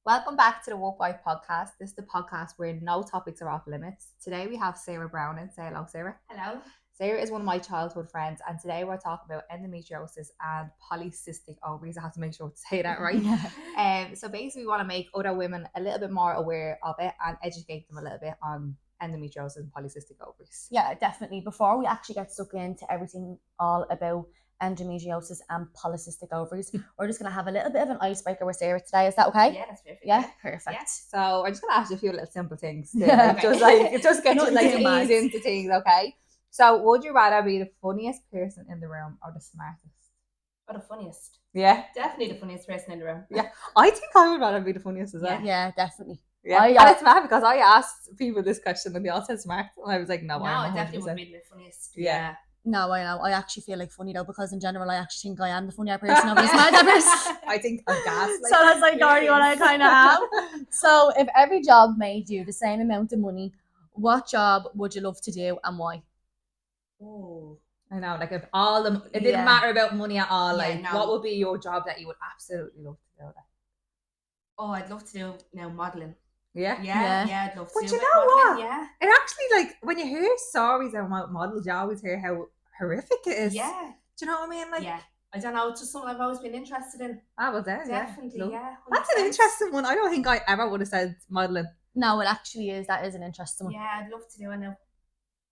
Welcome back to the Work Wife podcast. This is the podcast where no topics are off limits. Today we have Sarah Brown in. Say hello, Sarah. Hello. Sarah is one of my childhood friends, and today we're talking about endometriosis and polycystic ovaries. I have to make sure to say that right. So basically, we want to make other women a little bit more aware of it and educate them a little bit on endometriosis and polycystic ovaries. Yeah, definitely. Before we actually get stuck into everything all about endometriosis and polycystic ovaries, we're just going to have a little bit of an icebreaker with Sarah today. Is that okay? Yeah, that's perfect. Yeah, perfect. Yeah. So I'm just going to ask you a few little simple things. To, Yeah. just get you Nothing too ease into things, okay? So would you rather be the funniest person in the room or the smartest? Or the funniest. Yeah. Definitely the funniest person in the room. Yeah. I think I would rather be the funniest as well. Yeah, definitely. Yeah. And it's mad because I asked people this question and they all said smart. And I was like, no, I I'm definitely 100%. would be the funniest. Yeah. No, I know. I actually feel like funny though, because in general, I actually think I am the funnier person of the smarter person. I think I'm gas. So that's like already what I kind of am. So if every job made you the same amount of money, what job would you love to do and why? Oh. I know, like if all the it didn't Yeah. matter about money at all, Yeah, like no. what would be your job that you would absolutely love to do? Oh, I'd love to do now modelling. Yeah. Yeah, I'd love to But do you it. know what? Modelling, yeah. It actually, like, when you hear stories about models, you always hear how horrific it is. Yeah. Do you know what I mean? Like, Yeah. I don't know, it's just something I've always been interested in. I was there. Definitely, Look, yeah. That's an 100%. interesting one. I don't think I ever would have said modelling. No, it actually is. That is an interesting one. Yeah, I'd love to do it now.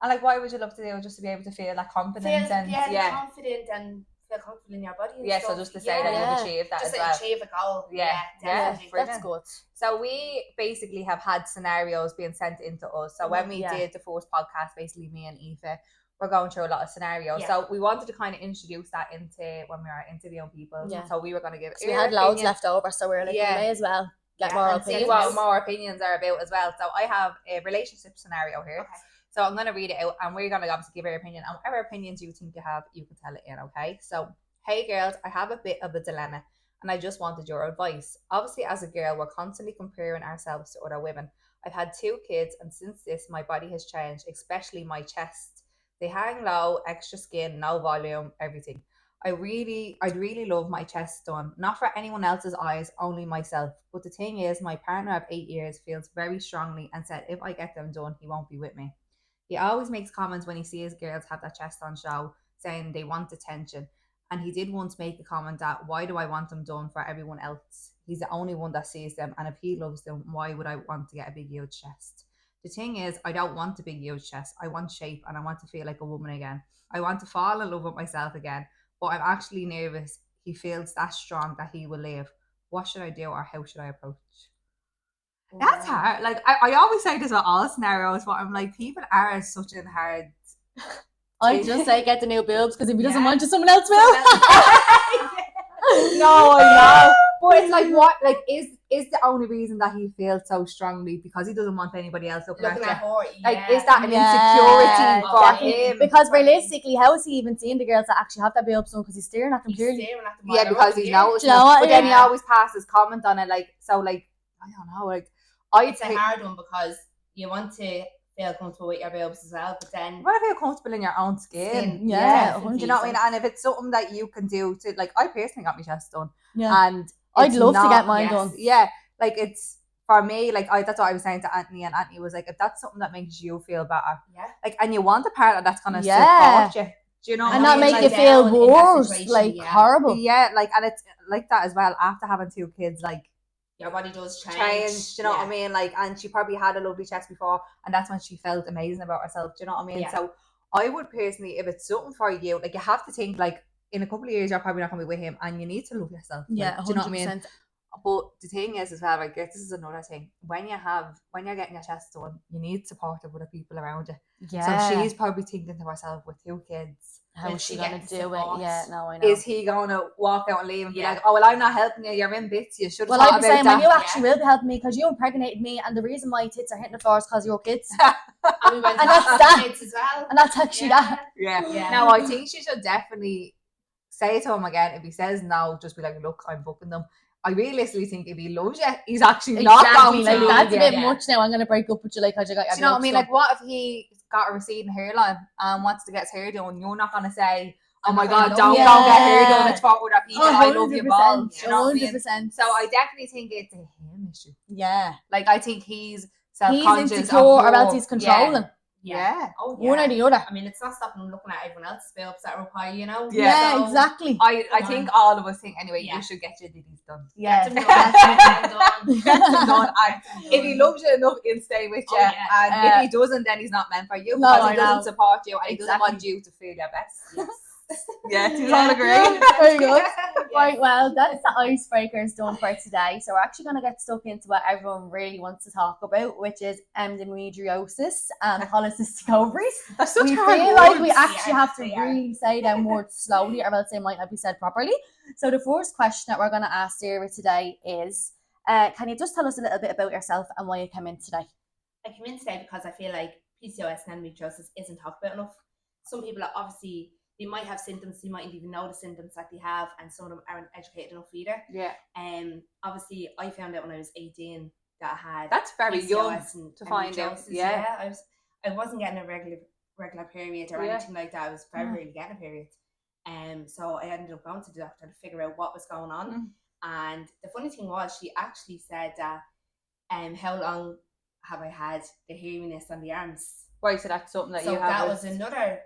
And like, why would you love to do it? Just to be able to feel that confidence and Confident and feel confident in your body and yeah. stuff. So just to say that Yeah. you've achieved that just as well. achieve a goal. Yeah, definitely. brilliant. That's good. So we basically have had scenarios being sent into us. So when we Yeah. did the first podcast, basically me and Aoife were going through a lot of scenarios. Yeah. So we wanted to kind of introduce that into when we were interviewing people. Yeah. So we were going to give So we had loads left over, so we were like, Yeah. we may as well get Yeah, more and see See opinions. what more opinions are about as well. So I have a relationship scenario here. Okay. So I'm going to read it out and we're going to obviously give our opinion. And whatever opinions you think you have, you can tell it in, okay? So, hey girls, I have a bit of a dilemma and I just wanted your advice. Obviously, as a girl, we're constantly comparing ourselves to other women. I've had 2 kids and since this, my body has changed, especially my chest. They hang low, extra skin, no volume, everything. I'd really love my chest done. Not for anyone else's eyes, only myself. But the thing is, my partner of 8 years feels very strongly and said if I get them done, he won't be with me. He always makes comments when he sees girls have their chest on show, saying they want attention. And he did once make a comment that, why do I want them done for everyone else? He's the only one that sees them, and if he loves them, why would I want to get a big huge chest? The thing is, I don't want a big huge chest. I want shape and I want to feel like a woman again. I want to fall in love with myself again, but I'm actually nervous. He feels that strong that he will leave. What should I do or how should I approach? That's hard. Like, I always say this about all scenarios, but I'm like, people are such a hard. I just say get the new boobs, because if he doesn't Yeah. want you, someone else will. No, I know. But it's like, what? Like, is the only reason that he feels so strongly because he doesn't want anybody else looking Looking at at him? her, Like, is that an Yeah, insecurity for definitely. him? Because realistically, how is he even seeing the girls that actually have their boobs on? Because he's staring at them He's clearly. staring at the Yeah, model because over he's here. noticing. Do you know what? But then he Yeah. always passes comment on it, like, so, like, I don't know, like, It's a hard one because you want to feel comfortable with your boobs as well, but then what if you're comfortable in your own skin? Yeah, Do you know what I mean? And if it's something that you can do to, like, I personally got my chest done, Yeah. and I'd it's love to not- get mine yes. done. Yeah, like, it's for me, like, that's what I was saying to Anthony, and Anthony was like, if that's something that makes you feel better, yeah. like, and you want a partner that's gonna Yeah. support you, do you know what And I not mean? make Like, you feel down in that worse, situation, like yeah. horrible. yeah, like, and it's like that as well after having 2 kids, like, Your body does change. do you know what I Yeah. mean? Like, and she probably had a lovely chest before, and that's when she felt amazing about herself. Do you know what I mean? Yeah. So I would personally, if it's something for you, like, you have to think, like, in a couple of years you're probably not gonna be with him, and you need to love yourself. Like, Yeah, do you know what I mean? 100%. But the thing is as well, like, this is another thing. When you're getting your chest done, you need supportive other people around you. Yeah. So she's probably thinking to herself with 2 kids, How Will is she she gonna get the do it? support? Yeah, no, I know. is he gonna walk out and leave and be Yeah. like, oh well, I'm not helping you, you're in bits, you should have Well, thought I'd be about saying, well, that. you actually will be helping me because you impregnated me, and the reason my tits are hitting the floor is because of your kids. And we went And to that's have that. kids as well. And that's actually that. Yeah. Yeah. No, I think she should definitely say to him again. If he says no, just be like, look, I'm booking them. I realistically think if he loves you, he's actually not Exactly. going Like, to that's a leave bit you. Yeah. much now. I'm going to break up with you, like, because you got your Do you know what I boobs mean? done. Like, what if he got a receding hairline and wants to get his hair done? You're not going to say, oh I'm my not God, gonna don't love go you. get hair done. Yeah. It's for other people. I love your balls. You know what I mean? 100%. So I definitely think it's him. issue. Yeah. Like, I think he's He's self-conscious. insecure or else he's controlling. Yeah. Oh, yeah. One or the other. I mean, it's not stopping him looking at everyone else's bills that reply, you know? Yeah, So, exactly. I think all of us think, anyway, Yeah. you should get your ditties done. Yeah. Get them done. Get them done. Get them done. And Get them if he done. loves you enough, he'll stay with you. Oh, yeah. And if he doesn't, then he's not meant for you. No, Because I he doesn't know. support you and he doesn't Exactly. want you to feel your best. Yes. Yeah, do you Yeah. all agree? Very good. Yes. Right, well, that's the icebreakers done for today. So we're actually going to get stuck into what everyone really wants to talk about, which is endometriosis and polycystic ovaries. That's such We hard feel like we words. actually Yeah, have to they are. really say them words slowly, or else they might not be said properly. So the first question that we're going to ask Sarah today is, can you just tell us a little bit about yourself and why you came in today? I came in today because I feel like PCOS and endometriosis isn't talked about enough. Some people are obviously, they might have symptoms, they mightn't even know the symptoms that they have, and some of them aren't educated enough either. Yeah. Obviously, I found out when I was 18 that I had That's very young PCOS and to find out. endometriosis. Yeah. I wasn't getting a regular period or Yeah. anything like that. I was very Yeah. rarely getting a period. So I ended up going to the doctor to figure out what was going on. Mm. And the funny thing was, she actually said that, how long have I had the hairiness on the arms? Right, so that's something that So you have. that was another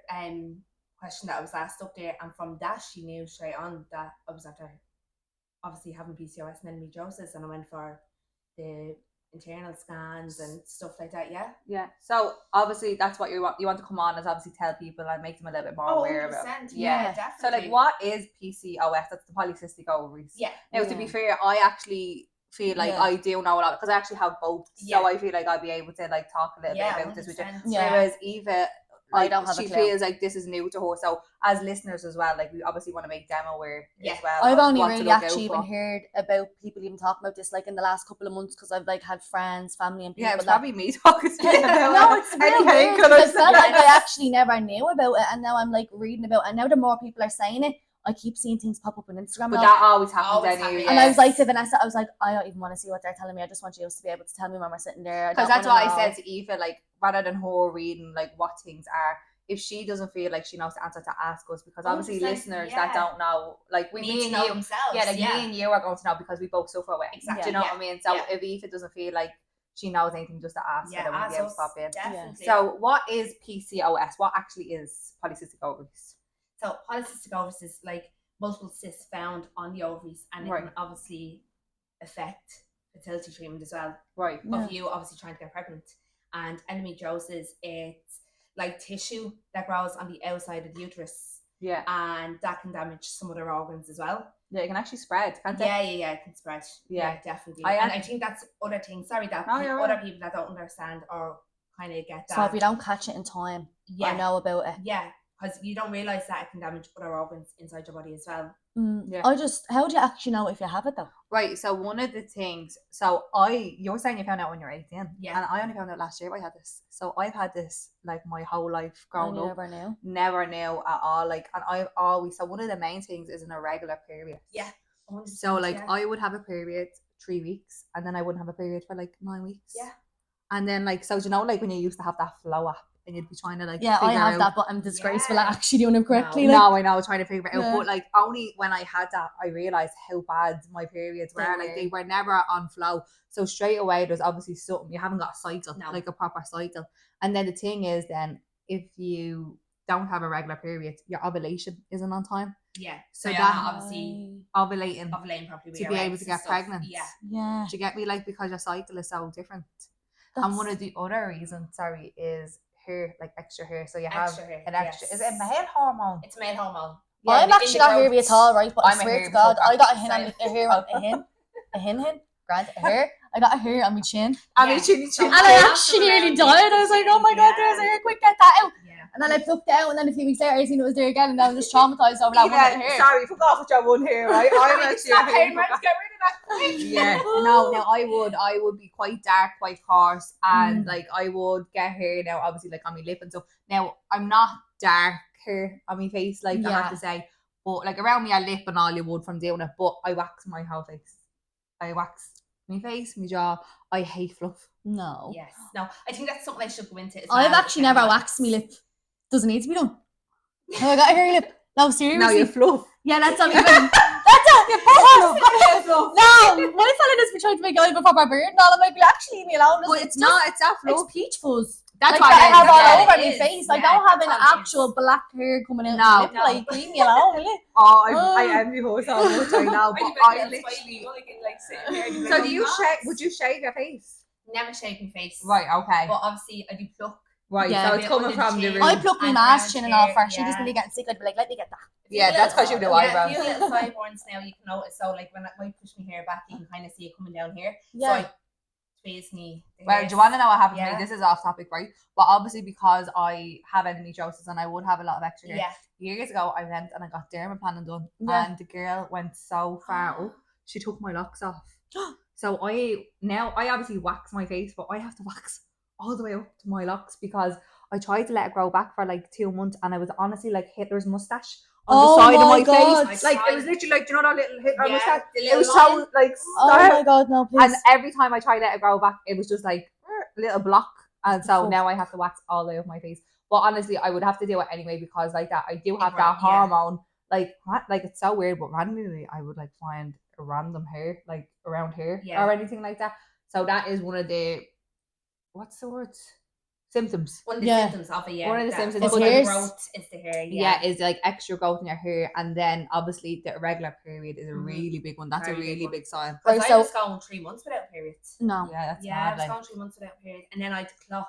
question that I was asked up there, and from that she knew straight on that I was after obviously having PCOS and endometriosis, and I went for the internal scans and stuff like that. Yeah. So obviously that's what you want to come on, is obviously tell people and make them a little bit more aware of it. 100%, Yeah. definitely. So like, what is PCOS? That's the polycystic ovaries. Yeah. Now, to be fair, I actually feel like Yeah. I do know a lot because I actually have both. Yeah. So I feel like I'll be able to like talk a little bit about this with you. 100%. Yeah. Whereas Eva, I like, don't have a she clue. feels like this is new to her. So as listeners as well, like, we obviously want to make them aware Yeah. as well. I've of only what to really look out actually for. even heard about people even talking about this like in the last couple of months, because I've like had friends, family, and people. Yeah, it was that probably me talking to you about no, it. it's real Anyway, weird could because I felt like Yes. I actually never knew about it, and now I'm like reading about it, and now the more people are saying it, I keep seeing things pop up on Instagram. But and that always happens Always anyway. happens. And I was yeah. like to Vanessa, I was like, I don't even want to see what they're telling me. I just want you to be able to tell me when we're sitting there. Because that's what I said to Eva, like, rather than her reading like what things are, if she doesn't feel like she knows the answer, to ask us, because obviously 100%, listeners yeah. that don't know, like, We me need to and know you, themselves. yeah, like me and you are going to know because we both suffer with it. Exactly. Do you know yeah. what I mean? So Yeah. if Eva doesn't feel like she knows anything, just to ask her, Yeah, then we'll ask be able to us, pop in. definitely. So what is PCOS? What actually is polycystic ovaries? So polycystic ovaries is like multiple cysts found on the ovaries, and it Right. can obviously affect fertility treatment as well. Right. Yeah. Of you obviously trying to get pregnant. And endometriosis, it's like tissue that grows on the outside of the uterus, Yeah. and that can damage some other organs as well. Yeah, it can actually spread, can't it? Yeah, it can spread. Yeah. Yeah, definitely. I And ac- I think that's other things. Sorry, that No, you're other right. people that don't understand or kind of get that. So if you don't catch it in time, yeah, I know about it. yeah, because you don't realize that it can damage other organs inside your body as well. Yeah. How do you actually know if you have it though? Right, so one of the things, you're saying you found out when you're 18, Yeah. and I only found out last year I had this. So I've had this like my whole life growing You up, never knew. never knew at all. Like, and I've always, so one of the main things is an irregular period. Yeah. So like, yeah. I would have a period 3 weeks, and then I wouldn't have a period for like 9 weeks. Yeah. And then like, so do you know, like when you used to have that flow up, and you'd be trying to like, Yeah, I figure have out, that, but I'm disgraceful Yeah. at actually doing it correctly. No. like. No, I know, trying to figure it out. Yeah. But like, only when I had that, I realised how bad my periods were. They Like, were. they were never on flow. So straight away, there's obviously something, you haven't got a cycle, No. like a proper cycle. And then the thing is, then if you don't have a regular period, your ovulation isn't on time. Yeah. So So you're that- not obviously Ovulating ovulating properly with to your be able eggs to and get stuff. pregnant. Yeah. Yeah. Do you get me? Like, because your cycle is so different. That's, And one of the other reasons, is hair, like extra hair. So you have Extra hair, an extra. yes. Is it a male hormone? It's male hormone. I'm in the actually not hairy growth. at all, right? But I I'm a swear hairy to God, fucker. I got a hair on Same. a hair on a hin, grant a hair. I got a hair on my chin, I Yeah. mean, chin. So and I Yeah. actually nearly died. I was like, oh my God, there's a hair! Quick, get that out! Yeah. And then I plucked it out, and then a few weeks later, I seen it was there again, and I was just traumatized over that one bit of hair. Sorry, fuck off with your one hair, right? I'm actually Stop a paying hair rent, fucker. get rid of that. Yeah, no, I would be quite dark, quite coarse, and like I would get hair now, obviously, like on my lip and stuff. Now I'm not dark hair on my face, like I Yeah. have to say, but like around my lip and all you would from doing it. But I wax my whole face. I wax my face, my jaw. I hate fluff. No. Yes. No, I think that's something I should go into as I've well. actually never waxed my lip. Doesn't need to be done. Have I got a hairy lip? No, seriously. Now you fluff. Yeah, that's not even. That's No, my fella just be trying to make it even proper bird and all. I'm like, actually, leave me alone. But it's not. It's that It's fluff. peach fuzz. That's Like what that I have all yeah, over it my is. face. I Yeah, don't have that's an all it actual is. black hair coming out. No. No, like leave me alone, will you? Oh, I Oh. envy her so much. I know, but I literally. So do you shave? Would you shave your face? Never shave my face. Right. Okay. But obviously, I do pluck. Right. Yeah. So it's coming from the root. I pluck my And ma's around chin and all here, first. She just yeah. really getting sick. I'd be like, let me get that. Yeah, that's because you do eyebrows. A few little sideburns now you can notice. So like when I push my hair back, you can kind of see it coming down here. Yeah. So I tweeze me. Well, do you want to know what happened to Yeah. me? This is off topic, right? But obviously because I have endometriosis and I would have a lot of extra hair. Yeah. Years ago, I went and I got dermaplaning done, Yeah. and the girl went so far up, she took my locks off. So I obviously wax my face, but I have to wax all the way up to my locks because I tried to let it grow back for like 2 months, and I was honestly like Hitler's mustache on the side of my God. face. Like it was literally like, do you know that little Hitler Yeah, mustache? the It little was line. so like Oh stark. my God, no, please. And every time I tried to let it grow back, it was just like a little block. And so Fuck. now I have to wax all the way up my face. But honestly, I would have to do it anyway because like that, I do have Right, that yeah. hormone. Like it's so weird, but randomly I would like find a random hair like around here Yeah. or anything like that. So that is one of the, what's the word? Symptoms. One of the Yeah. symptoms of it, yeah. One of the that symptoms is full hairs. growth is the hair, Yeah, is like extra growth in your hair, and then obviously the irregular period is a Mhm. really big one. That's Very a big really one. big sign. Because Right, I so- was going 3 months without periods. No. Yeah, that's Yeah, I mad. was Like, going 3 months without periods, and then I had to clot.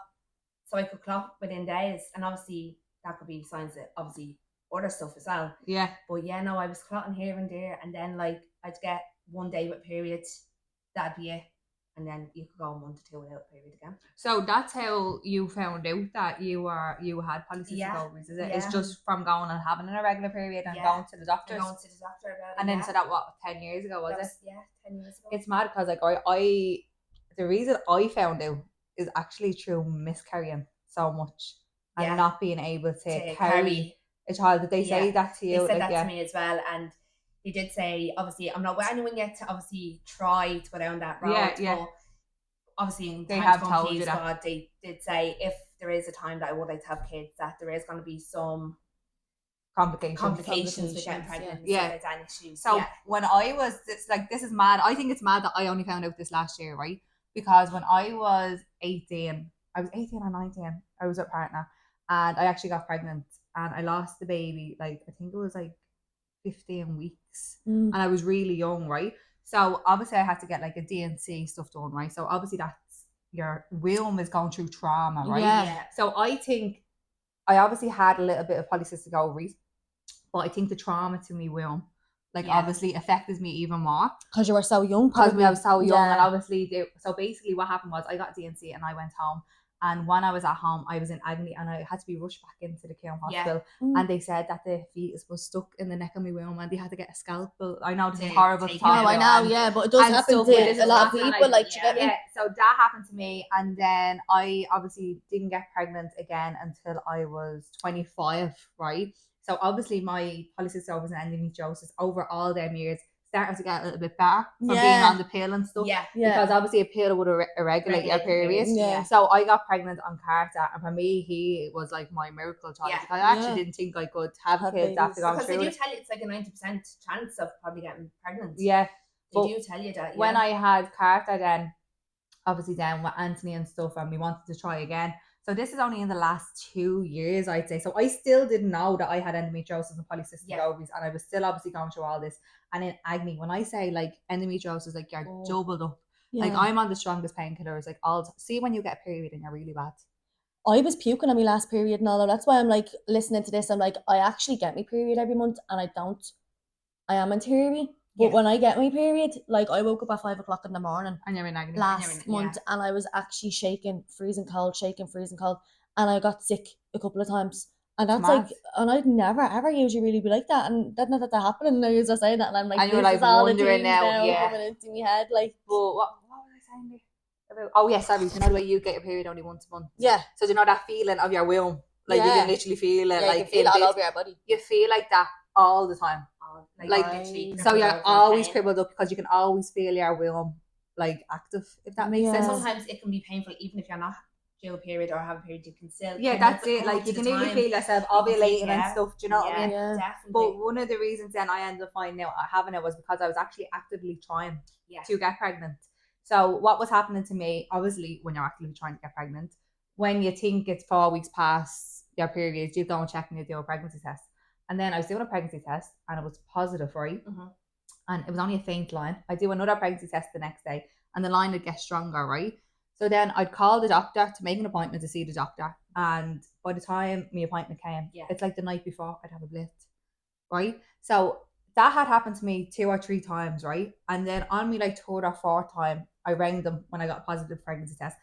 So I could clot within days, and obviously that could be signs of obviously other stuff as well. yeah. But yeah, no, I was clotting here and there, and then like I'd get 1 day with periods, that'd be it, and then you could go 1 to 2 without a period again. So that's how you found out that you had polycystic Yeah, ovaries, is it? It's yeah. just from going and having an irregular period and Yeah. going to the And doctors. going to the doctor about it. And then yeah. so that what 10 years ago was That it? yeah, 10 years ago. It's mad because like I the reason I found out is actually through miscarrying so much and Yeah. not being able to To carry a child. Did they say Yeah. that to They you? said Like, that yeah. to me as well, and they did say obviously I'm not with anyone yet to obviously try to go down that road. Yeah, yeah. But obviously in They time have to come, told you please that. God, they did say if there is a time that I would like to have kids, that there is going to be some complications with getting Complications, pregnant, yeah. and stuff like that, and issues. So yeah. when I was this is mad. I think it's mad that I only found out this last year, right? Because when I was 18, I was 18 or 19, I was with a partner and I actually got pregnant and I lost the baby, like I think it was like 15 weeks. Mm. And I was really young, right? So obviously I had to get like a DNC stuff done, right? So obviously that's your womb is going through trauma, right? Yeah. So I think I obviously had a little bit of polycystic ovaries, but I think the trauma to me womb, like Yeah. obviously affected me even more Because you were so young. because probably. I was so young, Yeah. and obviously so basically what happened was I got DNC and I went home, and when I was at home I was in agony and I had to be rushed back into the Coombe Yeah. hospital, Mm. and they said that the fetus was stuck in the neck of my womb and they had to get a scalpel. I know this is To horrible to take talk it No, out. about. I know, and- yeah, but it does and happen stuff, to yeah, this a is lot of awful, people. like, Like, you get me? Yeah, so that happened to me, and then I obviously didn't get pregnant again until I was 25, right? So obviously my polycystic ovaries and endometriosis over all them years started to get a little bit better from being Yeah. on the pill and stuff. Yeah. Yeah. Because obviously a pill would irregulate your Regulate period. periods, Yeah. So I got pregnant on Carter, and for me, he was like my miracle child. Yeah. Because I actually Yeah. didn't think I could have Have kids after babies. going Because they through do it. tell you it's like a 90% chance of probably getting pregnant. Yeah. They but do tell you that. Yeah. When I had Carter, then obviously then with Anthony and stuff, and we wanted to try again. So this is only in the last 2 years, I'd say. So I still didn't know that I had endometriosis and polycystic Yeah. ovaries, and I was still obviously going through all this. And in agony, when I say like endometriosis, like you're Oh. doubled up. Yeah. Like I'm on the strongest painkillers. Like see when you get a period and you're really bad. I was puking on my last period and all that. That's why I'm like listening to this. I'm like, I actually get my period every month and I don't. I am in theory. But Yeah. when I get my period, like I woke up at 5 o'clock in the morning And you're in agony. last yeah. month and I was actually shaking, freezing cold. And I got sick a couple of times. And that's mad. like, and I'd never ever usually really be like that. And that happened. And I was just saying that. And I'm like, And you're, this like, is all the wondering dreams now, yeah. coming into my head. Like, But what was I saying there? About, oh yeah, sorry. You know the way you get your period only once a month. yeah. So do you know that feeling of your womb? Like you Yeah. can literally feel it. Yeah, like you can feel it all over your body. You feel like that all the time. Like, literally So crippled you're over in always pain. crippled up because you can always feel your womb like active, if that makes Yeah. sense. Sometimes it can be painful even if you're not due a period or have a period, you can still that's it. Like you can nearly feel yourself ovulating and stuff. Do you know what I mean? Yeah. Definitely. But one of the reasons then I ended up finding out having it was because I was actually actively trying to get pregnant. So what was happening to me, obviously, when you're actively trying to get pregnant, when you think it's 4 weeks past your period, you go and check and you do a pregnancy test. And then I was doing a pregnancy test and it was positive, right? And it was only a faint line. I do another pregnancy test the next day and the line would get stronger, right? So then I'd call the doctor to make an appointment to see the doctor. And by the time my appointment came, it's like the night before I'd have a blitz, right? So that had happened to me 2 or 3 times, right? And then on me like 3rd or 4th time, I rang them when I got a positive pregnancy test.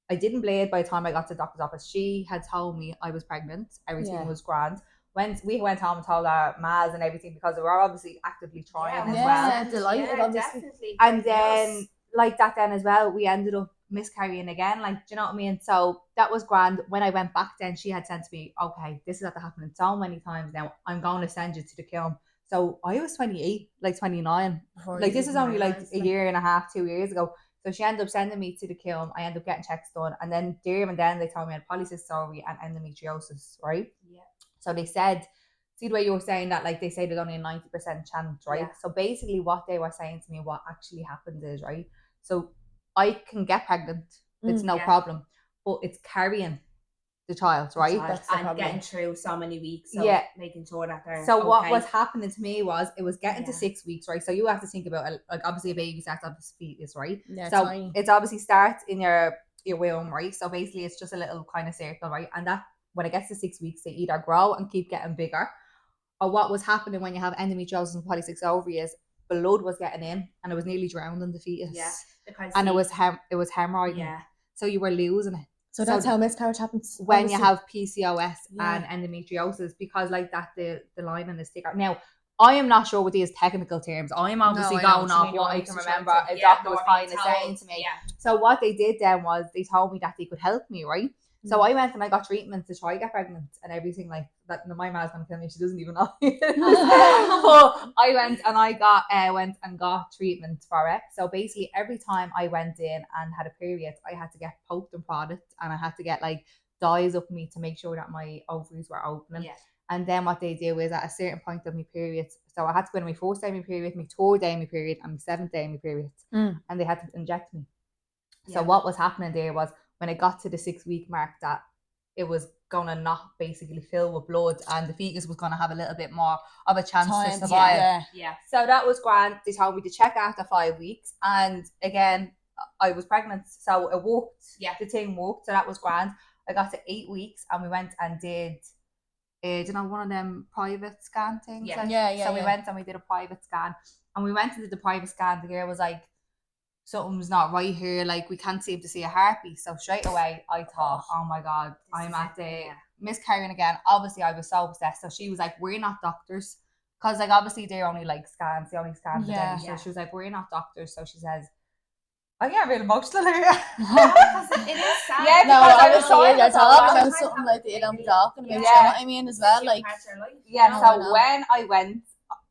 I didn't bleed by the time I got to the doctor's office. She had told me I was pregnant. Everything was grand. When we went home and told our mas and everything, because we were obviously actively trying as well. Delighted, obviously. Definitely. And then like that then as well, we ended up miscarrying again. Like, do you know what I mean? So that was grand. When I went back then, she had said to me, okay, this is after happening so many times now. I'm going to send you to the kiln. So I was 28, like 29. Like this is only like a year and a half, 2 years ago. So she ended up sending me to the kiln. I ended up getting checks done. And then there and then they told me I had polycystic ovary and endometriosis, right? Yeah. So they said, see the way you were saying that, like they say there's only a 90% chance, right? So basically what they were saying to me, what actually happens is, right? So I can get pregnant. It's no problem. But it's carrying the child, right? That's the problem. Getting through so many weeks of making sure that they're so what was happening to me was it was getting to 6 weeks, right? So you have to think about it, like obviously a baby starts off as fetus, right? So it's obviously starts in your womb, right? So basically it's just a little kind of circle, right? And that when it gets to 6 weeks, they either grow and keep getting bigger, or what was happening when you have endometriosis and polycystic ovary is blood was getting in and it was nearly drowning the fetus. And it was hemorrhoiding. So you were losing it. So that's how miscarriage happens when you have PCOS and endometriosis, because like that the lining is thicker. Now I am not sure with these technical terms. I am obviously going off what I can remember a doctor was kind of saying to me. So what they did then was they told me that they could help me, right? So I went and I got treatment to try to get pregnant and everything like that. My mom's gonna kill me; she doesn't even know. But I went and I got treatment for it. So basically, every time I went in and had a period, I had to get poked and prodded, and I had to get like dyes up me to make sure that my ovaries were opening. And then what they do is at a certain point of my period, so I had to go to my 4th day of my period, my 3rd day of my period, and my 7th day of my period, and they had to inject me. So what was happening there was, when it got to the 6 week mark, that it was going to not basically fill with blood and the fetus was going to have a little bit more of a chance to survive. So that was grand. They told me to check after 5 weeks. And again, I was pregnant. So it worked. The thing worked. So that was grand. I got to 8 weeks and we went and did, one of them private scan things. So we went and we did a private scan. And we went to the private scan. The girl was like, something's not right here, like we can't seem to see a heartbeat. So straight away I thought, oh my god, I'm at the miscarrying again. Obviously I was so obsessed. So she was like, we're not doctors, because like obviously they're only like scans, they only scan the baby. So she was like, we're not doctors. So she says, I get really emotional here. It is sad. No, obviously you're talking about something like that I'm talking about. You know what I mean as well, like so when I went,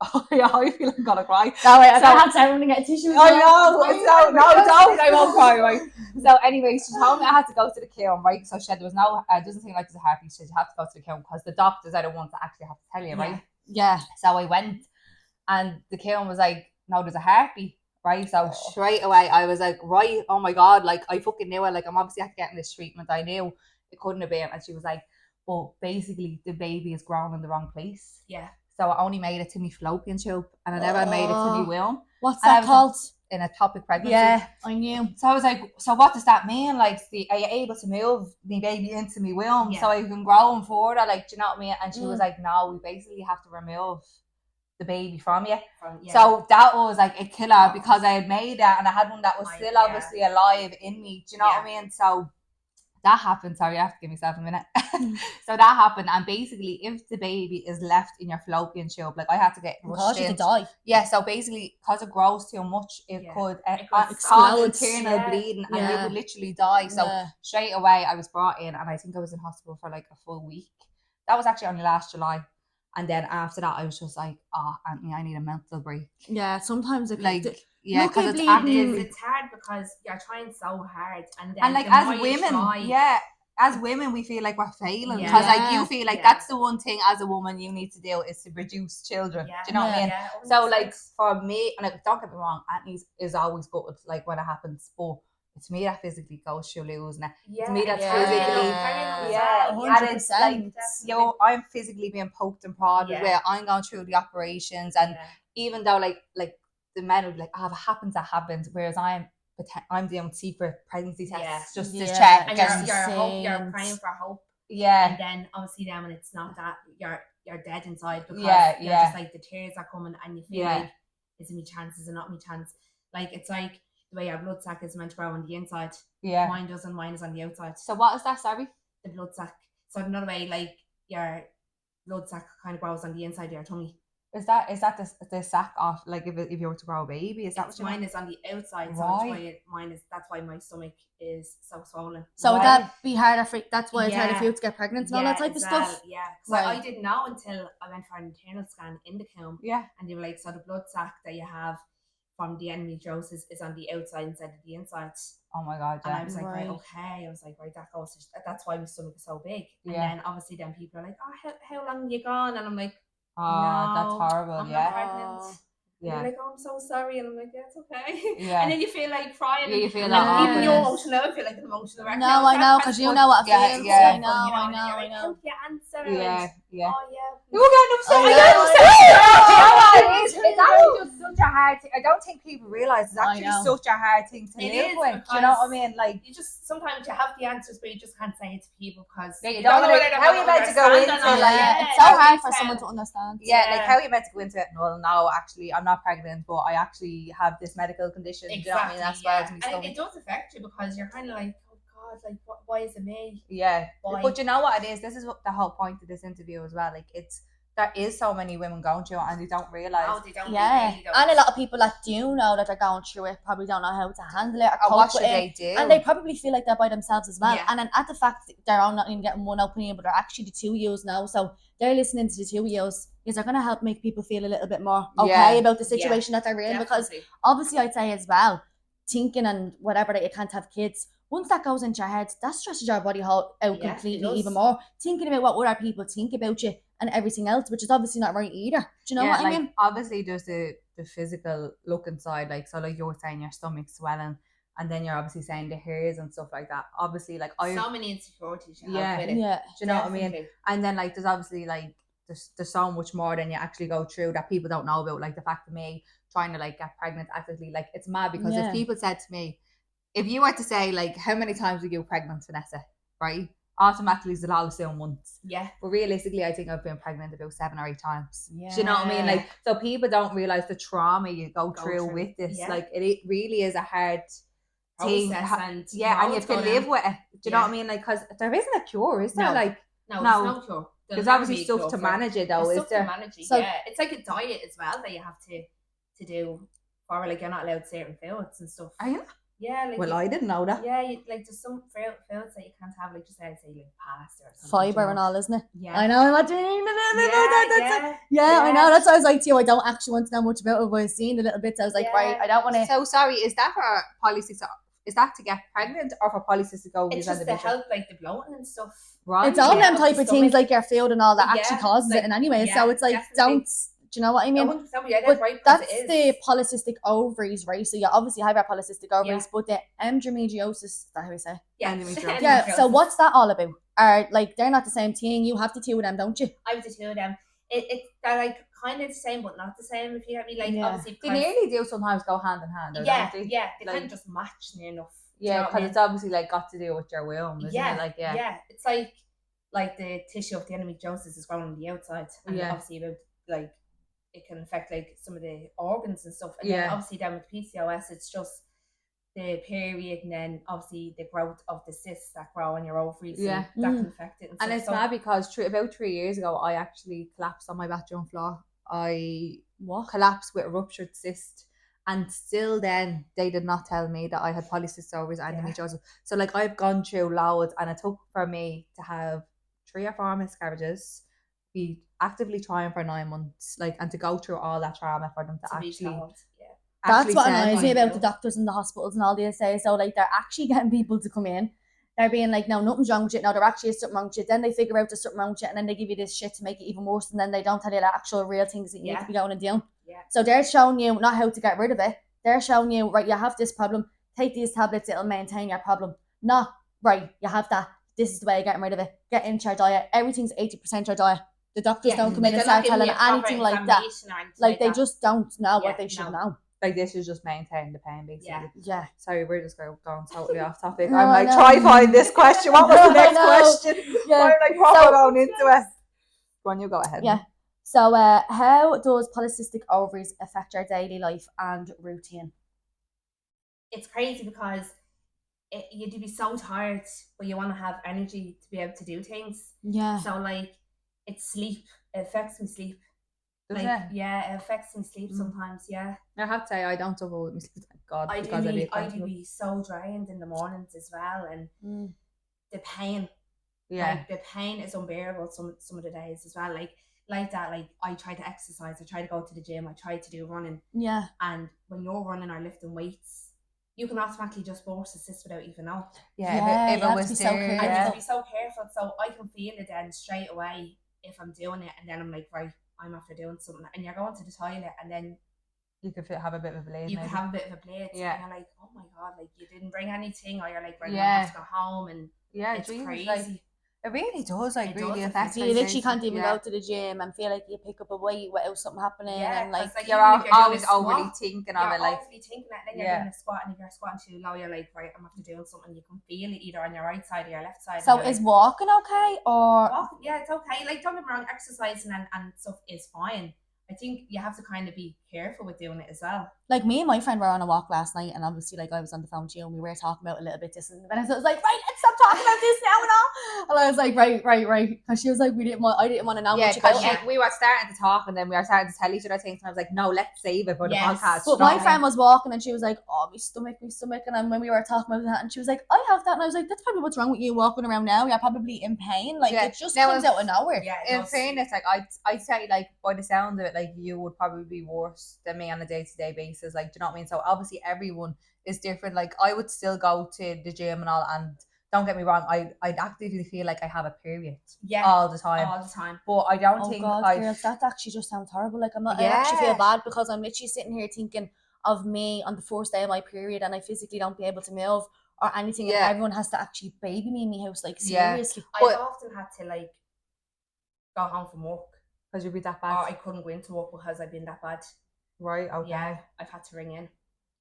I feel I'm gonna cry. No, I had to get tissues. I know. So no, don't. I won't cry. Right. So anyway, she told me I had to go to the kiln. Right. So she said there was no. It doesn't seem like there's a heartbeat. She said you have to go to the kiln because the doctors are the ones that actually have to tell you, right? Yeah. So I went, and the kiln was like, no, there's a heartbeat. Right. So straight away I was like, right, oh my god, like I fucking knew it. Like I'm obviously getting this treatment. I knew it couldn't have been. And she was like, well, basically the baby is grown in the wrong place. So I only made it to my fallopian tube and I never made it to my womb. What's that called? An ectopic pregnancy. Yeah, I knew. So I was like, so what does that mean? Like, are you able to move my baby into my womb so I can grow and further? Like, do you know what I mean? And she was like, no, we basically have to remove the baby from you. So that was like a killer because I had made it and I had one that was still obviously alive in me. Do you know what I mean? So that happened. Sorry, I have to give myself a minute. So that happened, and basically, if the baby is left in your fallopian tube, like I had to get rushed in. Die. Yeah, so basically, because it grows too much, it could cause internal bleeding, and you would literally die. So straight away, I was brought in, and I think I was in hospital for like a full week. That was actually only last July. And then after that, I was just like, oh, Anthony, I need a mental break. Yeah, sometimes it like Yeah, Look because at it's bleeding. active. It's hard because you're trying so hard, and then And like the more as you women, try, as women, we feel like we're failing Yeah. because like you Yeah. feel like Yeah. that's the one thing as a woman you need to do is to produce children. Yeah. Do you know what I mean? Yeah, So 100%. like for me, and like, don't get me wrong, acne is always good like when it happens, but it's me that physically goes through losing it. Yeah, It's me that's Yeah. physically, yeah, and it's like, 100%. yo, I'm physically being poked and prodded Yeah. where I'm going through the operations, and even though like the men would be like, oh, if it happens, that happens, whereas I'm doing secret pregnancy tests just to Yeah. check, and Just you're insane. praying for hope, yeah, and then obviously then when it's not that, you're dead inside because Yeah, you're yeah. just like the tears are coming, and you feel Yeah. like, is it me chance? Is it not me chance? Like it's like the way your blood sac is meant to grow on the inside. yeah. Mine doesn't. Mine is on the outside. So what is that? Sorry. The blood sac. So another way, like your blood sac kind of grows on the inside of your tummy. Is that the sac off? Like if you were to grow a baby, is that what you Mine mean? is on the outside, so Right. that's why my stomach is so swollen. So would Right. that be harder for? That's why it's harder Yeah. for you to get pregnant and all that type of stuff. Yeah, because Right. I didn't know until I went for an internal scan in the comb, Yeah. and they were like, so the blood sac that you have from the endometriosis is on the outside instead of the inside. Oh my god. And I Yeah. was like, right, Right. okay. I was like, right, that goes. That's why my stomach is so big. And Yeah. then obviously, then people are like, oh, how long have you gone? And I'm like, Oh, that's no, horrible. I'm Yeah. not pregnant. Oh. Yeah. Yeah. They're like, oh, I'm so sorry, and I'm like, yeah, it's okay. Yeah. And then you feel like crying. Yeah, you feel and like, like, even oh, you're yes. emotional. I feel like an emotional wreck. No, I know, because you know what it Yeah, feels. yeah. I know, I And know, you're I like, know. how do you answer? Yeah. And, Yeah. oh yeah. You're getting upset. Oh, I yeah. get upset. Do you know what it is? Yeah. It's actually just such a hard thing. I don't think people realize it's I actually know. such a hard thing to It live is, with. Do you know what I because mean? Like, You just sometimes you have the answers, but you just can't say it to people because Yeah, you don't know whether they're how gonna you meant to go understand into or it, not. like, Yeah, it's Yeah, so hard for detail. someone to understand. yeah, like Yeah. how you meant to go into it. No, actually, I'm not pregnant, but I actually have this medical condition. Do you know what I mean? That's why it's me And stomach. it does affect you because you're kind of like, oh god, like why is it me? Yeah, Why? but you know what it is? This is what the whole point of this interview as well. Like, there is so many women going through it and they don't realize. No, they don't. Yeah, They really don't. and a lot of people that do know that they're going through it probably don't know how to handle it or Or cope what with should it. they do? And they probably feel like they're by themselves as well. Yeah. And then at the fact that they're all not even getting one opinion, but they're actually the two yous now. So they're listening to the two yous because they're going to help make people feel a little bit more okay Yeah. about the situation that they're in. Because Definitely. obviously I'd say as well, thinking and whatever that you can't have kids, once that goes into your head, that stresses your body out Yeah, it completely does. even more. Thinking about what other people think about you and everything else, which is obviously not right either. Do you know yeah, what like, I mean? obviously there's the physical look inside, like, so like you were saying, your stomach swelling, and then you're obviously saying the hairs and stuff like that. Obviously, like So many insecurities you Yeah. have with it. Yeah. do you know what I mean? Definitely. And then like there's obviously like there's so much more than you actually go through that people don't know about. Like the fact of me trying to like get pregnant actively, like it's mad because Yeah. if people said to me, if you were to say like how many times were you pregnant, Vanessa, right? Automatically they'll all assume once. Yeah. But realistically, I think I've been pregnant about 7 or 8 times. Yeah. Do you know what I mean? Like, so people don't realize the trauma you go Go through through. with this. Yeah. Like, it really is a hard thing. Process and Yeah, and you have to live with it. Do you know Yeah. what I mean? Like, because there isn't a cure, is there? No. Like, No, No. there's no cure. there's obviously stuff to manage it, though, There's is stuff to there? manage it, So- yeah. It's like a diet as well that you have to do. Or like you're not allowed certain foods and stuff. Are you? Yeah, like Well, I didn't know that. yeah, like there's some foods that you can't have, like just say like pasta or something. Fiber you and know? all, isn't it? Yeah. I know. I'm doing Yeah, I know. That's why I was like, to you, I don't actually want to know much about it, but I seen the little bits. I was like, Yeah. right, I don't want to. So, sorry, is that for polycystic? Is that to get pregnant or for polycystic ovaries It's and just the to help like the bloating and stuff. Right. It's all Yeah, them up type the of things stomach. like your food and all that actually Yeah, causes like- it in anyway. yeah, So it's like, definitely. don't. Do you know what I mean? 100%, yeah, that's But right. because that's it the is. polycystic ovaries, right? So you obviously have your polycystic ovaries, but the endometriosis, is that how we say? Yeah. endometriosis. Yeah. So what's that all about? Are like they're not the same thing? You have the two of them, don't you? I have the two of them. They're like kind of the same, but not the same. If you get me, like Yeah. obviously They because nearly do sometimes go hand in hand, or yeah, don't they? yeah, they Like- kind of just match near enough. Do you Yeah, know what I because mean? it's obviously like got to do with your womb, isn't yeah, it? Like, yeah. It's like the tissue of the endometriosis is growing on the outside, and Yeah. obviously about like it can affect like some of the organs and stuff. And Yeah. then obviously then with PCOS, it's just the period, and then obviously the growth of the cysts that grow on your ovaries. Yeah. and that can affect it. And stuff. it's mad because about 3 years ago, I actually collapsed on my bathroom floor. I collapsed with a ruptured cyst. And still then, they did not tell me that I had polycystic ovaries and endometriosis. So, like, I've gone through loads, and it took for me to have 3 or 4 miscarriages, be actively trying for 9 months, like, and to go through all that trauma for them to be actually told, yeah. That's what send annoys me you. about the doctors and the hospitals and all these days. So like they're actually getting people to come in. They're being like, no, nothing's wrong with you. No, there actually is something wrong with you. Then they figure out there's something wrong with you, and then they give you this shit to make it even worse. And then they don't tell you the actual real things that you need to be going and doing. Yeah. So they're showing you not how to get rid of it. They're showing you, right, you have this problem. Take these tablets, it'll maintain your problem. Not, right, you have that. This is the way of getting rid of it. Get into your diet. Everything's 80% your diet. The doctors don't come in and start telling anything like that. Like they just don't know what they should know. Like this is just maintaining the pain, basically. Yeah. Sorry, we're just going totally off topic. No, I'm like, no. try find this question. What was the next question? Yeah. We're like, proper going into it. Go on, you go ahead. Yeah. So, how does polycystic ovaries affect your daily life and routine? It's crazy because you'd be so tired, but you want to have energy to be able to do things. Yeah. So like, it's sleep. It affects me sleep. Does Like, it? yeah, it affects me sleep sometimes. Yeah. I have to say, I don't suffer with my sleep, thank God. I do be so drained in the mornings as well, and the pain. Yeah. Like, the pain is unbearable some of the days as well. Like that, like I try to exercise, I try to go to the gym, I try to do running. Yeah. And when you're running or lifting weights, you can automatically just burst a cyst without even know. Yeah, if it was so there, I careful. need to be so careful, so I can feel it then straight away if I'm doing it, and then I'm like, right, I'm after doing something, and you're going to the toilet, and then you could have a bit of a bleed. You could have a bit of a bleed. Yeah. And you're like, oh my God, like you didn't bring anything, or you're like, right, Yeah. I have to go home, and it's Jesus, crazy. like, it really does, like, It really does affect. So you literally can't even go to the gym and feel like you pick up a weight without something happening. Yeah, and like you're even if you're always doing a overly squat, thinking you're of it, like overly thinking it, and then you're doing a squat, and if you're squatting too low, you're like, right, I'm after doing something. You can feel it either on your right side or your left side. So is walking okay, or walking? Yeah, it's okay. Like, don't get me wrong, exercising and stuff is fine. I think you have to kind of be careful with doing it as well. Like me and my friend were on a walk last night, and obviously like I was on the phone to you and we were talking about a little bit this, and then I was like, right, let's stop talking about this now and all. And I was like, right, because she was like, I didn't want to know much about it. We were starting to talk, and then we were starting to tell each other things, and I was like, no, let's save it for the podcast. But my friend was walking, and she was like, oh, my stomach, and then when we were talking about that, and she was like, I have that, and I was like, that's probably what's wrong with you walking around now. You're probably in pain. Like it just comes out of nowhere. Yeah, in fairness, like I'd say, like by the sound of it, like you would probably be worse than me on a day-to-day basis. Like, do you know what I mean? So obviously everyone is different. Like I would still go to the gym and all, and don't get me wrong, I'd actively feel like I have a period all the time. But I don't think girls, that actually just sounds horrible. Like I actually feel bad because I'm literally sitting here thinking of me on the first day of my period, and I physically don't be able to move or anything, and everyone has to actually baby me in my house, like seriously. I've often had to like go home from work because you'd be that bad, or I couldn't go into work because I've been that bad. Right, okay. Yeah, I've had to ring in.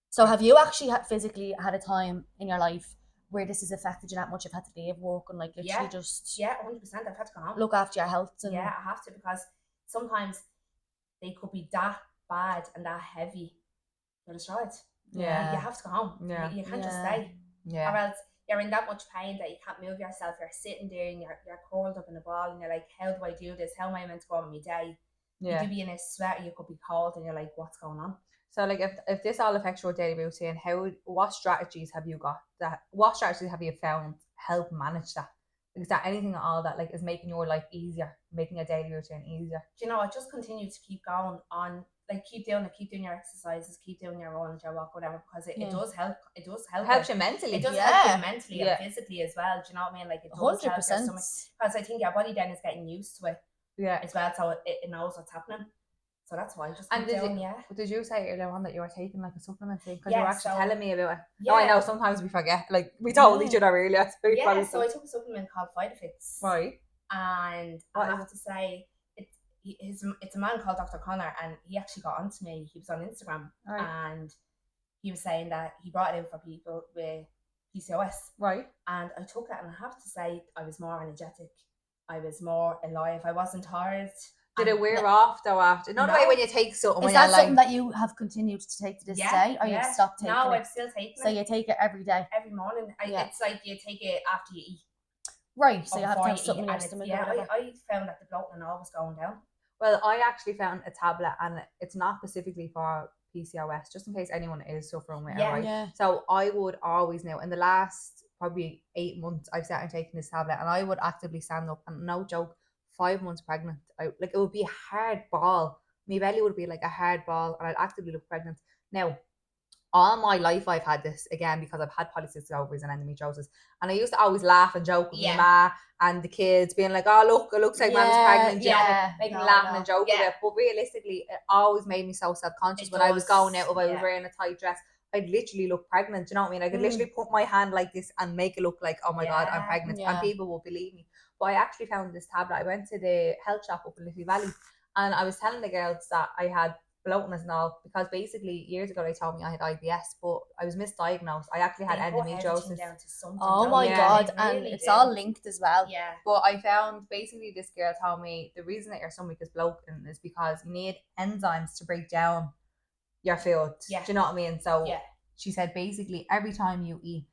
So have you actually physically had a time in your life where this has affected you that much? You've had to leave work and like literally just 100%. I've had to go home. Look after your health. And I have to, because sometimes they could be that bad and that heavy. You're destroyed. Yeah, you have to go home. Yeah, you can't just stay. Yeah, or else you're in that much pain that you can't move yourself. You're sitting there and you're curled up in a ball, and you're like, how do I do this? How am I meant to go on my day? You could be in a sweat, you could be cold, and you're like, what's going on? So like if this all affects your daily routine, what strategies have you got what strategies have you found help manage that? Is there anything at all that like is making your life easier, making your daily routine easier? Do you know, I just continue to keep going on, like keep doing your exercises, keep doing your runs, your walk, whatever, because it does help. It does help. Helps you mentally. It does help you mentally and physically as well. Do you know what I mean? Like it does 100%. help your stomach, because I think your body then is getting used to it. Yeah. As well, so it knows what's happening. So that's why I just keep doing, Did you say earlier on that you were taking like a supplement thing? Because you were actually telling me about it. Yeah. No, I know sometimes we forget. Like we told each other earlier. So I took a supplement called Vitafix. Right. And I have to say, it's a man called Dr. Connor, and he actually got onto me. He was on Instagram, and he was saying that he brought it in for people with PCOS. Right. And I took it, and I have to say, I was more energetic. I was more alive. I wasn't tired. Did it wear off though after? Not the way when you take something. Is that something that you have continued to take to this day, or you've stopped taking it? No, I've still taken it. So you take it every day? Every morning. It's like you take it after you eat. Right, so you have to have something in your stomach. I found that the bloating and all was going down. Well, I actually found a tablet, and it's not specifically for PCOS, just in case anyone is suffering with it, right? Yeah. So I would always know, in the last probably 8 months, I've started taking this tablet, and I would actively stand up, and no joke, 5 months pregnant, it would be a hard ball. My belly would be like a hard ball, and I'd actively look pregnant. Now, all my life I've had this, again, because I've had polycystic ovaries and endometriosis. And I used to always laugh and joke with my ma and the kids, being like, oh, look, it looks like Mama's pregnant, you know, making laughing and joking with it. But realistically, it always made me so self-conscious when I was going out, if I was wearing a tight dress, I'd literally look pregnant, do you know what I mean? I could literally put my hand like this and make it look like, oh my God, I'm pregnant. And people will believe me. But I actually found this tablet. I went to the health shop up in Liffey Valley, and I was telling the girls that I had bloatness and all, because basically years ago they told me I had IBS, but I was misdiagnosed. I actually had endometriosis. Oh my God, and it's all linked as well. Yeah. But I found basically this girl told me the reason that your stomach is bloating is because you need enzymes to break down your food. Do you know what I mean? So she said basically every time you eat,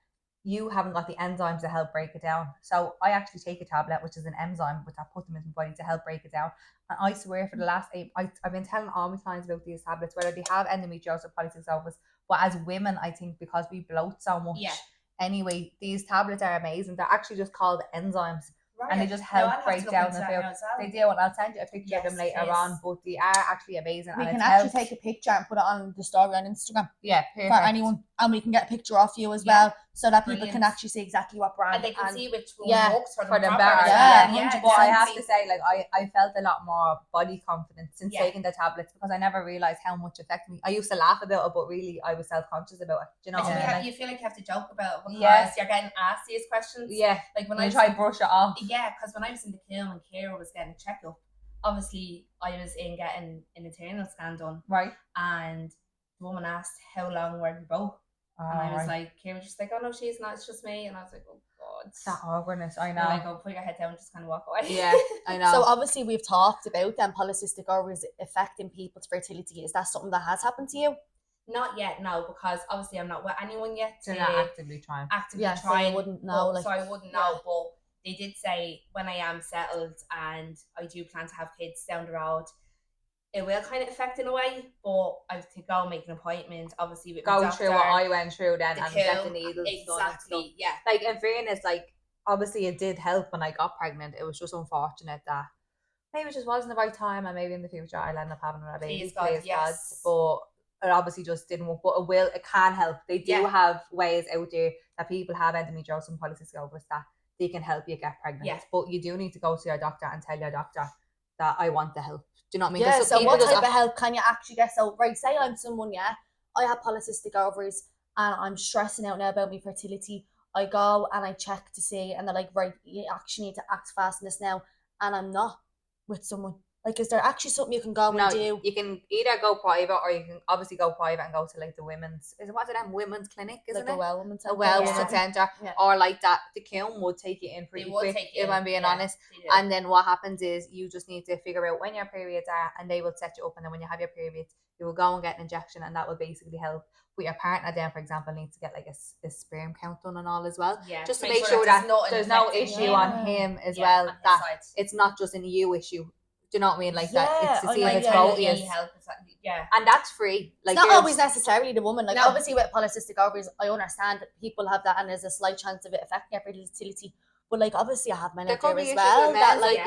you haven't got the enzymes to help break it down. So I actually take a tablet, which is an enzyme, which I put them in my body to help break it down. And I swear for the last I've been telling all my clients about these tablets, whether they have endometriosis or polycystic ovaries. But as women, I think because we bloat so much, anyway, these tablets are amazing. They're actually just called enzymes. Right. And they just help break down the food. They do, and I'll send you a picture of them later on. But they are actually amazing. We can actually take a picture and put it on the story on Instagram. Yeah, perfect. For anyone, and we can get a picture of you as well, so that people can actually see exactly what brand. And they can see which one works for them better. Yeah. But I have to say, like, I felt a lot more body confident since taking the tablets, because I never realised how much it affected me. I used to laugh about it, but really I was self-conscious about it. Do you know what I mean? You feel like you have to joke about it because you're getting asked these questions. Yeah. Like when I try to brush it off. Yeah, because when I was in the kiln and Kira was getting a checkup, obviously I was in getting an internal scan done. Right. And the woman asked how long were we both? And I was like, Kira was just like, oh no, she's not, it's just me. And I was like, oh God. That awkwardness, I know. And I go, put your head down and just kind of walk away. Yeah, I know. So obviously we've talked about them polycystic ovaries affecting people's fertility. Is that something that has happened to you? Not yet, no, because obviously I'm not with anyone yet. They're not actively trying. So I wouldn't know. So I wouldn't know, but they did say when I am settled and I do plan to have kids down the road, it will kind of affect in a way, but I have to go make an appointment, obviously with go the doctor, through what I went through then and get the needles exactly, done. Like in fairness, like obviously it did help when I got pregnant. It was just unfortunate that maybe it just wasn't the right time, and maybe in the future I'll end up having a baby. Please God. But it obviously just didn't work. But it can help. They do have ways out there that people have endometriosis and polycystic ovaries that they can help you get pregnant. Yeah. But you do need to go to your doctor and tell your doctor that I want the help. Do you know what I mean? Yeah, so what type of help can you actually get? So, right, say I'm someone, I have polycystic ovaries and I'm stressing out now about my fertility. I go and I check to see, and they're like, right, you actually need to act fast in this now. And I'm not with someone. Like, is there actually something you can go and do? You can either go private, or you can obviously go private and go to like the women's women's clinic, isn't it? A well women's centre. Or like that, the kiln would take you in pretty quick, if I'm being honest. And then what happens is you just need to figure out when your periods are, and they will set you up, and then when you have your periods, you will go and get an injection, and that will basically help. But your partner then, for example, needs to get like a sperm count done and all as well. Yeah. Just to make sure that there's no issue on him as well. That it's not just an you issue. Do you know what I mean? Like that, it's to see if it's both. And that's free. Like, it's not always necessarily the woman. Like obviously with polycystic ovaries, I understand that people have that, and there's a slight chance of it affecting their fertility. But like obviously I have men out there as well. That like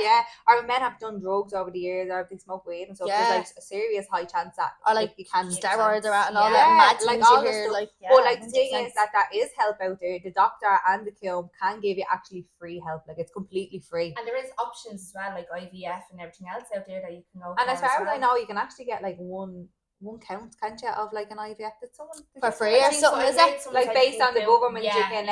or men have done drugs over the years, or if they smoke weed and stuff. There's like a serious high chance that or like you can steroids or and all that mad things all you hear. Like but like the thing is that is help out there. The doctor and the kiln can give you actually free help. Like it's completely free. And there is options as well, like IVF and everything else out there that you can go. And as far as I know, you can actually get like one count, can't you, of like an IVF? Did someone for free or something? Is it like based on the government? You can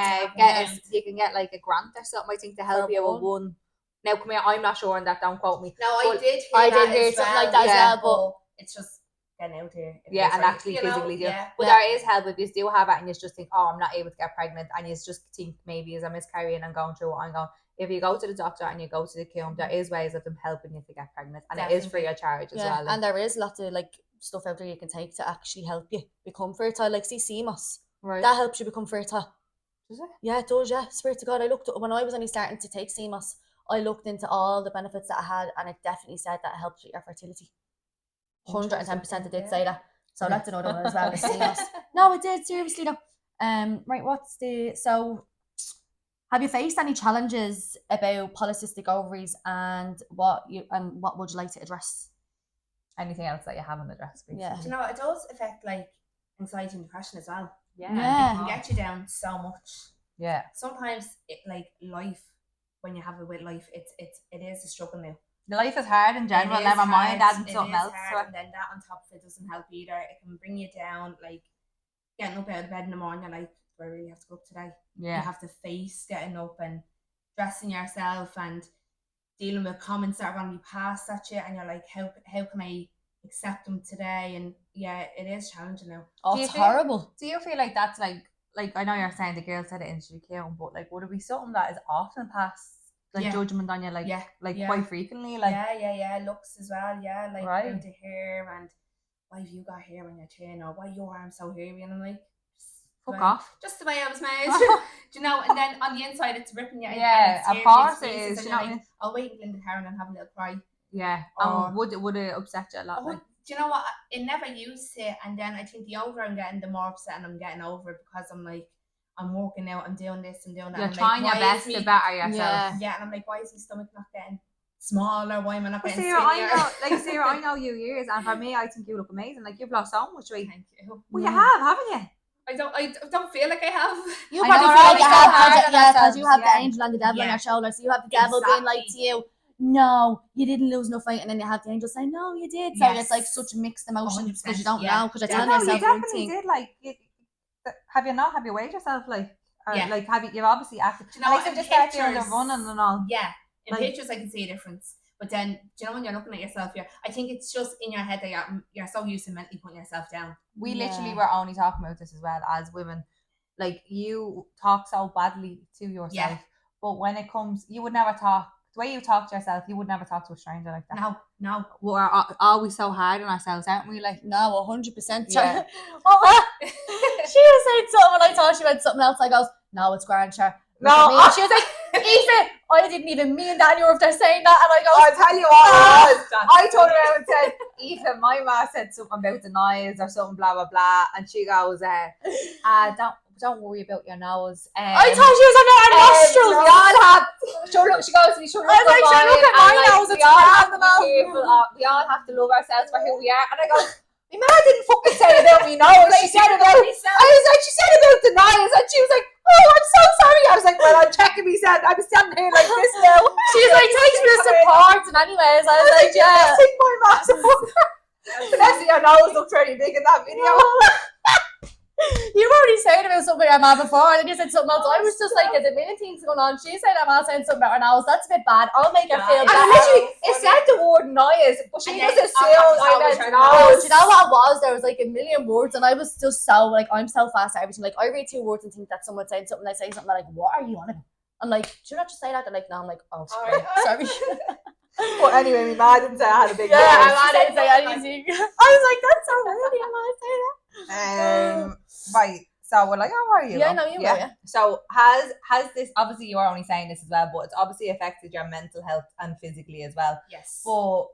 you can get like a grant or something, I think, to help you with one. Now come here, I'm not sure on that. Don't quote me. No, I did hear something like that as well. But it's just getting out here. And actually physically do. But there is help if you do have it and you just think, oh, I'm not able to get pregnant, and you just think maybe as I'm miscarrying and going through what I'm going. If you go to the doctor and you go to the kiln, there is ways of them helping you to get pregnant, and it is free of charge as well. And there is lots of like stuff out there you can take to actually help you become fertile, like CMOS. Right. That helps you become fertile. Does it? Yeah, it does, Swear to God, I looked when I was only starting to take CMOS, I looked into all the benefits that I had, and it definitely said that it helps with your fertility. 110% it did say that. So that's another one as well, the CMOS. No, it did, seriously though. Right, so have you faced any challenges about polycystic ovaries, and what would you like to address? Anything else that you haven't addressed? Yeah. Do you know, it does affect like anxiety and depression as well. Yeah. Yeah. It can get you down so much. Yeah. Sometimes it, like life, when you have it with life, it is a struggle now. Life is hard in general, It is never mind hard, adding it something is else hard, to it. and then that on top of it doesn't help either. It can bring you down, like getting up out of bed in the morning, you're like, do I really have to go up today? You Yeah. have to face getting up and dressing yourself and dealing with comments that are going to be passed at you, and you're like, how can I accept them today? And yeah, it is challenging now. Oh, Do you it's feel- horrible. Do you feel like that's like I know you're saying the girl said it in Shirikyon, but like would it be something that is often passed like Yeah. judgment on you like Yeah. quite frequently? Like yeah, looks as well, yeah, like Right. how the hair and why have you got hair on your chin, or why your arm's so hairy, and I'm like, fuck off. just the way I was made. Do you know? And then on the inside it's ripping you out. Yeah, and of it's course tearing it you into is. pieces, You and know you're what I like, I'll wait until in the car and then have a little cry. Yeah. Or- Would it upset you a lot? Oh, Like? do you know what? It never used to, and then I think the older I'm getting, the more upset I'm getting over it, because I'm like, I'm working out, I'm doing this and doing that. You're and I'm trying like, your why is best to me- better yourself. Yeah. Yeah, and I'm like, why is my stomach not getting smaller? Why am I not But getting Sarah, skinnier? Sarah, I know you years, and for me, I think you look amazing. Like you've lost so much weight. Thank you. Well, you have, haven't you? I don't feel like I have. You I probably know, feel like we're you so have, hard on because ourselves, you have yeah. the angel and the devil on Yeah. your shoulder. So you have the devil being like to you, no, you didn't lose enough weight, and then you have the angel saying, no, you did. So Yes. it's like such mixed emotions because you 100%, don't yeah. know, because you're Yeah, telling No, yourself you one definitely thing. did. Like, have you weighed yourself? Like, or, Yeah. like you've obviously acted. Do you know Like, what, so in just start doing the pictures- running and all. Yeah, in Like- pictures I can see a difference, but then do you know when you're looking at yourself, I think it's just in your head that you're so used to mentally putting yourself down. We literally Yeah. were only talking about this as well as women. Like you talk so badly to yourself, Yeah. but when it comes, you would never talk the way you talk to yourself. You would never talk to a stranger like that. No. We're always so hard on ourselves, aren't we? Like, No, 100%. Yeah. She was saying something, and I thought she meant something else. I goes, no, it's grand, sure. Look No, at me. And she was like, Aoife, I didn't even mean that, and you're they're saying that, and I go, I'll tell you what it was. I told her and said, Aoife, my ma said something about the knives or something, blah blah blah, and she goes, don't worry about your nose. I thought she was on her nostrils. We all have. She goes to me. She I was like, sure, look at my nose, We it's all grand have to and be all. careful. We all have to love ourselves for who we are. And I go, my ma didn't fucking say about me nose. She said about. I was like, she said about the knives, and she was like, oh, I'm so sorry. I was like, well, I'm checking myself. I'm standing here like this now. She was like, thanks for the support. And anyways, I was like, yeah. I think my ma's the next thing your nose looks really big in that video. You were already saying about something about your mom before, and then you said something else. I was just like, there's a million things going on. She said her mom saying something about her nose. That's a bit bad. I'll make her feel And And better. literally, it said the word noise, but she And then just I'll assumed have to I meant her Oh, nose. do you know what it was? There was like a million words, and I was just so like, I'm so fast at everything. Like, I read 2 words and think that someone's saying something. I say something like, what are you on about? I'm like, do you not just say that? They're like, no. I'm like, oh, sorry. Alright. Sorry. But anyway, my ma didn't say I had a big Yeah, nose. I didn't say anything. I was like, that's so rude. Your mom say that. Right. So we're like, oh, where are you? Yeah, go? no, you go, yeah. So has this, obviously you're only saying this as well, but it's obviously affected your mental health and physically as well. Yes. But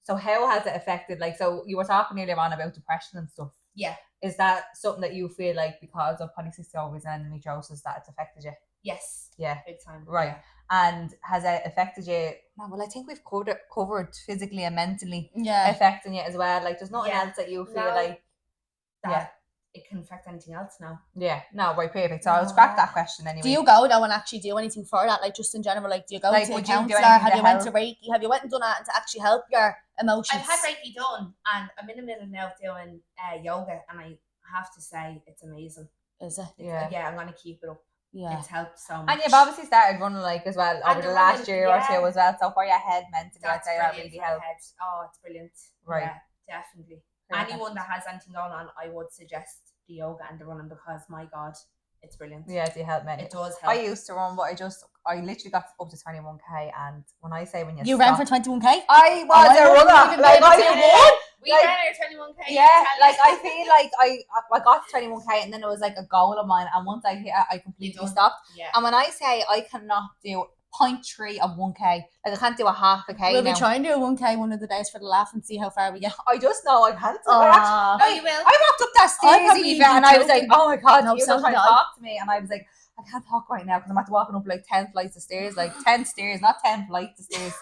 so how has it affected, like, so you were talking earlier on about depression and stuff. Yeah. Is that something that you feel like because of polycystic ovaries and endometriosis that it's affected you? Yes. Yeah. Big time. Right. And has it affected you? No, well, I think we've covered physically and mentally Yeah. affecting you as well. Like, there's nothing Yeah. else that you feel No. like. That it can affect anything else now. Yeah, no, right, perfect. So I'll scrap that question anyway. Do you go though and actually do anything for that? Like, just in general, like, do you go Like, to a would you do counsellor? anything Have to you went to help? Reiki? Have you went and done that to actually help your emotions? I've had Reiki done, and I'm in the middle now of doing yoga, and I have to say it's amazing. Is it? Yeah. I'm gonna keep it up. Yeah. It's helped so much. And you've obviously started running like as well over the the last running, year or yeah. two as well. So for your head mentally, I'd That's say that brilliant really for the helped. head. Oh, it's brilliant. Right. Yeah, definitely. Perfect. Anyone that has anything going on, I would suggest the yoga and the running, because my God, it's brilliant. Yeah, do help mentally. It does help. I used to run, but I literally got up to 21k, and when I say when you You ran stop, for 21k? I was I a wouldn't runner. even Like be able I to won. We Like- ran our 21k. Yeah, like I feel like I got to 21k, and then it was like a goal of mine, and once I hit it, I completely done. stopped. Yeah. And when I say I cannot do 0.3 of 1k, like I can't do a half a k We'll now. be trying to do a 1k one of the days for the laugh and see how far we get. I just know I can't. I actually- Aw. No, you will. I walked up that I stairs, probably Eva, and I was like, joking. oh my God, No, you so were trying to did I. talk to me. And I was like, I can't talk right now because I'm after walking up like 10 flights of stairs, like 10 stairs, not 10 flights of stairs.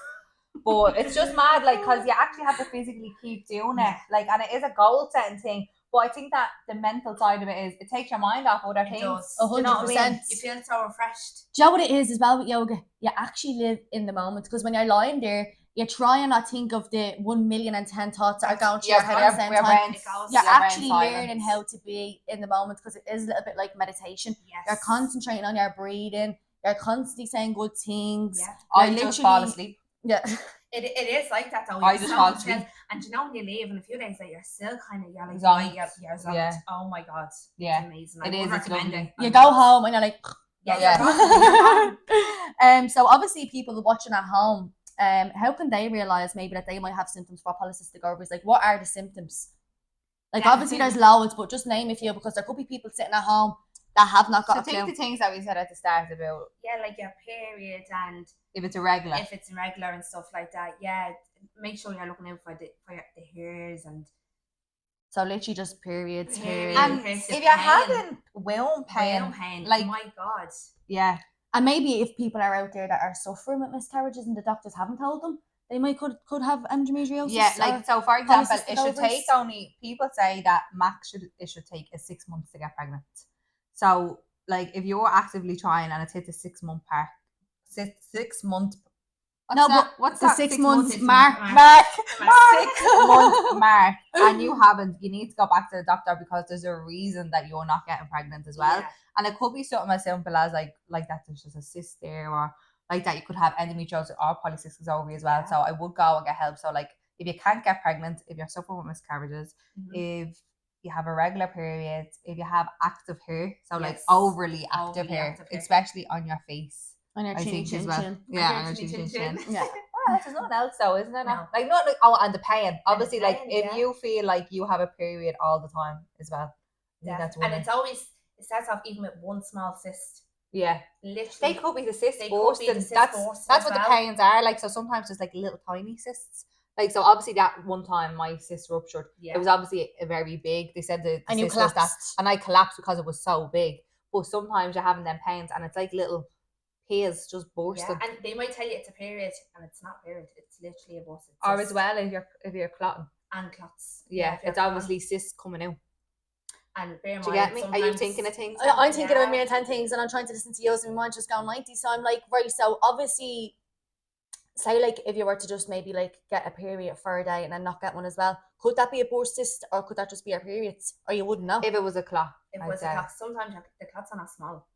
But it's just mad, like, because you actually have to physically keep doing it. Like, and it is a goal setting thing. But I think that the mental side of it is it takes your mind off other It things. does. A Do you know what I mean? 100%. You feel so refreshed. Do you know what it is as well with yoga? You actually live in the moment, because when you're lying there, you try and not think of the 1,010,000 thoughts that are going through your head at the same time. You're actually learning how to be in the moment, because it is a little bit like meditation. Yes. You're concentrating on your breathing. You're constantly saying good things. Yeah. I just fall asleep. Yeah. It is like that though. I You're just so fall chill. asleep. And you know when you leave and a few days later you're still kind of, you're like, Zonked. you're zonked. Yeah. Oh my god. Yeah. It's amazing. It I would is, it's recommend lovely. it. You go home and you're like, Yeah, Yeah. you're gone. so obviously people watching at home, how can they realise maybe that they might have symptoms for polycystic ovaries? Like, what are the symptoms? Like, obviously there's loads, but just name a few, because there could be people sitting at home that have not got So a take clue. the things that we said at the start about Yeah, like your period and if it's irregular. if it's irregular and stuff like that. Yeah, make sure you're looking out for the hairs and So literally just periods, hairs. And Periods, if you're pain. having womb pain, womb pain, like- oh my god. yeah, And maybe if people are out there that are suffering with miscarriages and the doctors haven't told them, they might could have endometriosis. yeah, like so. For example, polycystic it should ovaries. take only. People say that max should take 6 months to get pregnant. So, like, if you're actively trying and it's hit the 6 month part, 6 month. What's the that? 6 6 months months mark. 6 month mark, and you need to go back to the doctor because there's a reason that you're not getting pregnant as well. Yeah. And it could be something as simple as like that there's just a cyst there, or like that you could have endometriosis or polycystic ovary as well. Yeah. So I would go and get help. So like if you can't get pregnant, if you're suffering with miscarriages, if you have irregular periods, if you have active hair, so like Yes. overly active Overly hair, active hair. especially on your face. On your I chinny think chin as well. chin. Yeah, On on your your chin, chin. chin. Yeah. Well, there's nothing else though, isn't there? No. Like not and the pain. Obviously, like pain, if yeah. you feel like you have a period all the time as well. I think that's And women. it's always, it starts off even with one small cyst. Yeah. Literally. They could be the cyst They could be bursting. the cyst That's bursting that's as what the well. pains are. Like so sometimes it's like little tiny cysts. Like so obviously that one time my cyst ruptured. Yeah. It was obviously a very big. They said the And you cyst was that, collapsed. and I collapsed because it was so big. But sometimes you're having them pains and it's like little hairs just bursting. Yeah. And they might tell you it's a period and it's not period. It's literally a busted Or cyst. as well if you're clotting. And clots. Yeah, if you're it's obviously cysts coming out. And bear in Do you mind, get me? Are you sometimes- thinking of things? I'm thinking of a Yeah. million 10 things, and I'm trying to listen to yours, and my mind's just going 90. So I'm like, right, so obviously, say like if you were to just maybe like get a period for a day and then not get one as well, could that be a burst cyst, or could that just be your periods, or you wouldn't know? If it was a clot. It I'd was say. a clot. Sometimes the clots are not small.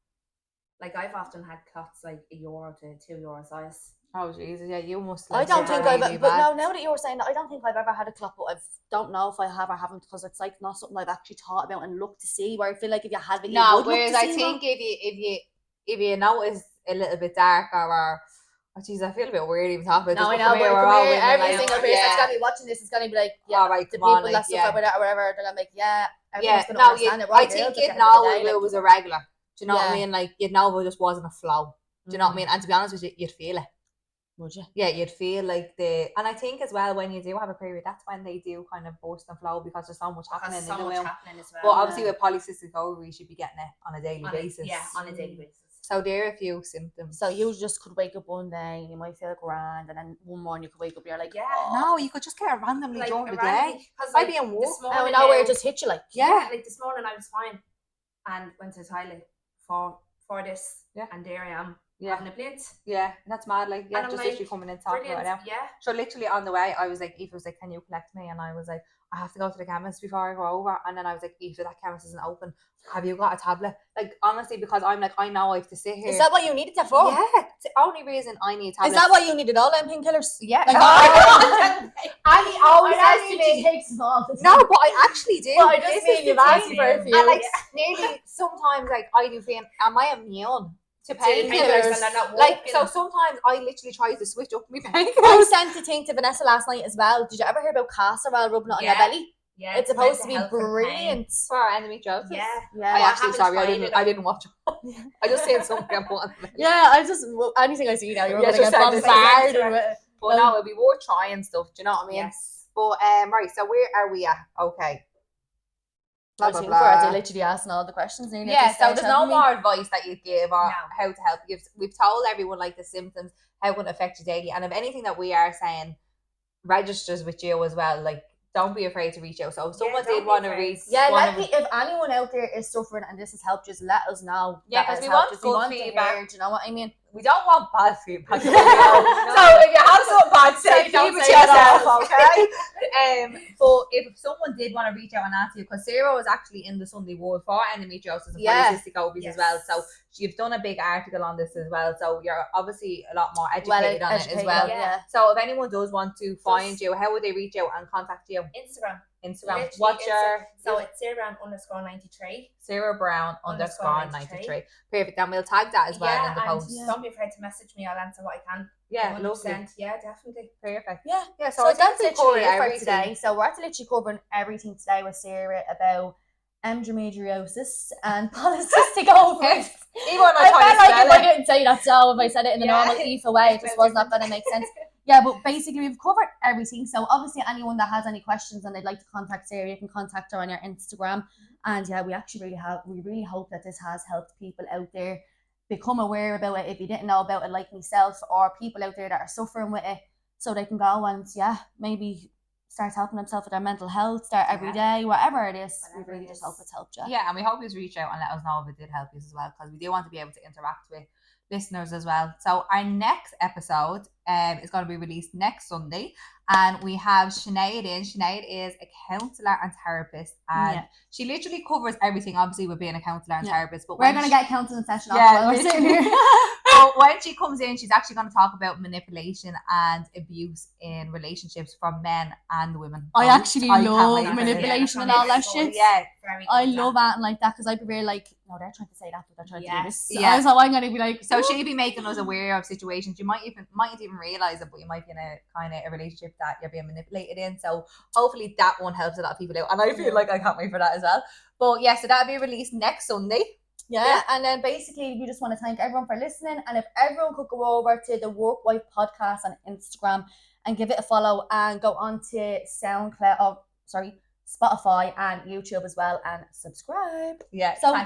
Like I've often had clots like €1 to €2 size. Oh Jesus, yeah, you must. I Like, don't it think really I've, but bad. now that you were saying that, I don't think I've ever had a clot, but I don't know if I have or haven't, because it's like not something I've actually thought about and looked to see. Where I feel like if you have it, you No, would look whereas to I see think if you notice a little bit darker or oh jeez, I feel a bit weird even talking about No, I this. know, but we're all women, every like, single person that's gonna be watching this is gonna be like, yeah, all right, the come on, people like, that suffer with it or whatever, they're gonna be like, yeah, everyone's gonna understand it. I think you'd know if it was irregular. Do you know what I Yeah. mean? Like you'd know if it just wasn't a flow. Do you know what I mean? And to be honest with you, you'd feel it. Would you? Yeah, you'd feel like and I think as well when you do have a period, that's when they do kind of burst and flow because there's so much happening There's so in the much womb. happening as well. But obviously with polycystic ovary, you should be getting it on a daily basis. On a daily basis. So there are a few symptoms. So you just could wake up one day and you might feel grand, and then one morning you could wake up and you're like, Yeah. oh. No, you could just get it randomly Like, during the randomly, day. 'cause, Might like, be in walk. this Now morning we know where now- it just hit you, like. Yeah. Like this morning I was fine and went to the toilet for this. Yeah. And there I am Yeah. having a plate. Yeah, that's mad. Like, yeah, And I'm just like, literally coming in talking Brilliant. right now. Yeah. So literally on the way, I was like, Aoife was like, "Can you collect me?" And I was like, "I have to go to the chemist before I go over." And then I was like, "Aoife, that chemist isn't open. Have you got a tablet?" Like honestly, because I'm like, I know I have to sit here. Is that what you needed that for? Yeah, it's the only reason I need tablets. Is that why you needed all them painkillers? Yeah. Like, Annie always says to me, takes them all. "No, but I actually do." Well, I just This mean is you've the asked thing. for a few. And like nearly sometimes, like I do feel, am I immune to painkillers? And they're not Like working. so, sometimes I literally try to switch up my I painkillers. sent a thing to Vanessa last night as well. Did you ever hear about castor oil rubbing it on your Yeah. belly? Yeah, It's meant supposed to be help for pain. brilliant. For endometriosis. Yeah. Yeah. I I actually haven't sorry, I tried didn't. it, I didn't watch it. I just seen something on. Yeah, I just anything I see now, you're Yeah, gonna just get send it bombarded to her. with it. But no, it'd be worth trying stuff. Do you know what I mean? Yes. But right. So where are we at? Okay. Blah I blah think blah. we're literally asking all the questions. nearly at Yeah, this so stage, there's no haven't we? more advice that you give or No. how to help. We've told everyone like the symptoms, how it can affect you daily, and if anything that we are saying registers with you as well, like don't be afraid to reach out. So if someone don't did be want to afraid. reach, if anyone out there is suffering and this has helped, just let us know. Yeah, that 'cause has we want helped us. good want feedback. to hear, do you know what I mean? we don't want bad feedback. No. So if you have something bad to say, Don't keep it say to it at yourself, okay? But if someone did want to reach out and ask you, because Sarah was actually in the Sunday World for endometriosis and polycystic ovaries as well, so you've done a big article on this as well, so you're obviously a lot more educated on it as well. Yeah. So if anyone does want to find you, how would they reach out and contact you? Instagram. Instagram. What's your? So it's Sarah Brown _93. Sarah Brown _93. Perfect. And we'll tag that as well in the post. Don't be afraid to message me. I'll answer what I can. Yeah, 100%. lovely. Yeah, definitely. Perfect. Yeah. Yeah. So that's literally it for today. So we're actually literally covering everything today with Sarah about endometriosis and polycystic ovaries. Even when I felt like if I didn't say that, so if I said it in the normal Aoife way, it just was not going to make sense. Yeah, but basically we've covered everything. So obviously anyone that has any questions and they'd like to contact Sarah, you can contact her on your Instagram. And yeah, we actually really hope that this has helped people out there become aware about it if you didn't know about it, like myself, or people out there that are suffering with it, so they can go and maybe start helping themselves with their mental health, start every day, whatever it is. We really just hope it's helped you. Yeah, and we hope you reach out and let us know if it did help you as well, because we do want to be able to interact with listeners as well. So our next episode is going to be released next Sunday, and we have Sinead in. Sinead is a counsellor and therapist, and she literally covers everything, obviously, with being a counsellor and therapist. But we're going to get a counselling session while we're sitting here. But when she comes in, she's actually going to talk about manipulation and abuse in relationships from men and women. I actually love manipulation and all that shit. Yeah, I love acting like that, because I'd be very like, no, they're trying to say that, but they're trying to do this. Yeah. So I'm going to be like, so she'll be making us aware of situations. You might even realize it, but you might be in a kind of a relationship that you're being manipulated in. So hopefully that one helps a lot of people out, and I feel like I can't wait for that as well. But yeah, so that'll be released next Sunday. Yeah, and then basically we just want to thank everyone for listening, and if everyone could go over to the Work Wife podcast on Instagram and give it a follow, and go on to Spotify and YouTube as well, and subscribe. Yeah, so